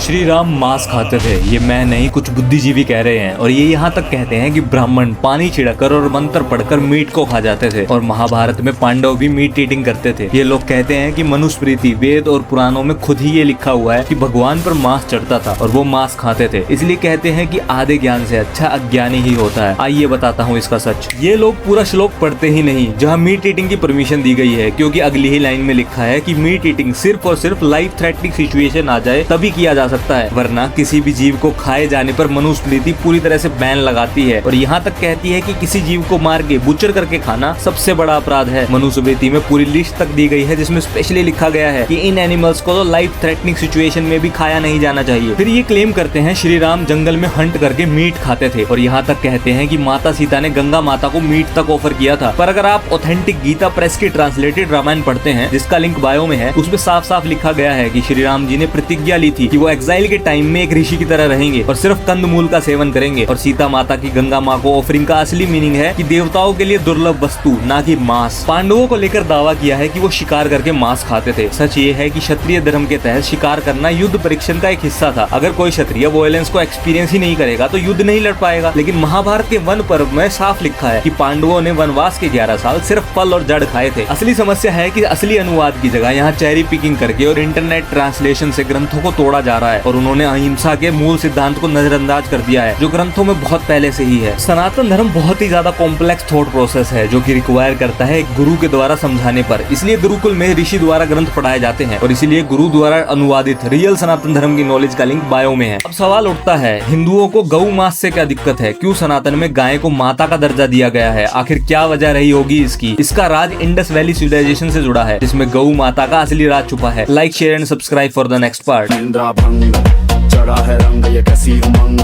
श्री राम मांस खाते थे, ये मैं नहीं कुछ बुद्धिजीवी कह रहे हैं। और ये यहाँ तक कहते हैं कि ब्राह्मण पानी छिड़कर और मंत्र पढ़कर मीट को खा जाते थे और महाभारत में पांडव भी मीट ईटिंग करते थे। ये लोग कहते हैं कि मनुस्मृति, वेद और पुराणों में खुद ही ये लिखा हुआ है कि भगवान पर मांस चढ़ता था और वो मांस खाते थे। इसलिए कहते हैं कि आधे ज्ञान से अच्छा अज्ञानी ही होता है। आइए बताता हूँ इसका सच। ये लोग पूरा श्लोक पढ़ते ही नहीं जहाँ मीट ईटिंग की परमिशन दी गई है, क्योंकि अगली ही लाइन में लिखा है कि मीट ईटिंग सिर्फ और सिर्फ लाइफ थ्रेटनिंग सिचुएशन आ जाए तभी किया जा सकता है, वरना किसी भी जीव को खाए जाने पर मनुस्मृति पूरी तरह से बैन लगाती है और यहाँ तक कहती है कि किसी जीव को मार के बुचर करके खाना सबसे बड़ा अपराध है। मनुस्मृति में पूरी लिस्ट तक दी गई है जिसमें स्पेशली लिखा गया है कि इन एनिमल्स को तो लाइफ थ्रेटनिंग सिचुएशन में भी खाया नहीं जाना चाहिए। फिर ये क्लेम करते हैं श्री राम जंगल में हंट करके मीट खाते थे और यहाँ तक कहते हैं कि माता सीता ने गंगा माता को मीट तक ऑफर किया था। पर अगर आप ऑथेंटिक गीता प्रेस की ट्रांसलेटेड रामायण पढ़ते हैं, जिसका लिंक बायो में है, उसमें साफ साफ लिखा गया है कि श्री राम जी ने प्रतिज्ञा ली थी कि वो एग्जाइल के टाइम में एक ऋषि की तरह रहेंगे और सिर्फ कंदमूल का सेवन करेंगे। और सीता माता की गंगा माँ को ऑफरिंग का असली मीनिंग है कि देवताओं के लिए दुर्लभ वस्तु, ना कि मांस। पांडवों को लेकर दावा किया है कि वो शिकार करके मांस खाते थे। सच ये है कि क्षत्रिय धर्म के तहत शिकार करना युद्ध परीक्षण का एक हिस्सा था। अगर कोई क्षत्रिय वॉयलेंस को एक्सपीरियंस ही नहीं करेगा तो युद्ध नहीं लड़ पाएगा। लेकिन महाभारत के वन पर्व में साफ लिखा है कि पांडवों ने वनवास के 11 साल सिर्फ फल और जड़ खाए थे। असली समस्या है कि असली अनुवाद की जगह यहाँ चेरी पिकिंग करके और इंटरनेट ट्रांसलेशन से ग्रंथों को तोड़ा जा रहा है और उन्होंने अहिंसा के मूल सिद्धांत को नजरअंदाज कर दिया है, जो ग्रंथों में बहुत पहले से ही है। सनातन धर्म बहुत ही ज्यादा कॉम्प्लेक्स थॉट प्रोसेस है जो कि रिक्वायर करता है एक गुरु के द्वारा समझाने पर। इसलिए गुरुकुल में ऋषि द्वारा ग्रंथ पढ़ाए जाते हैं और इसीलिए गुरु द्वारा अनुवादित रियल सनातन धर्म की नॉलेज का लिंक बायो में है। अब सवाल उठता है, हिंदुओं को गौ मांस से क्या दिक्कत है? क्यों सनातन में गाय को माता का दर्जा दिया गया है? आखिर क्या वजह रही होगी इसकी? इसका राज इंडस वैली सिविलाइजेशन से जुड़ा है, जिसमें गौ माता का असली राज छुपा है। Like, share and subscribe for the next part. चढ़ा है रंग ये कैसी उमंग।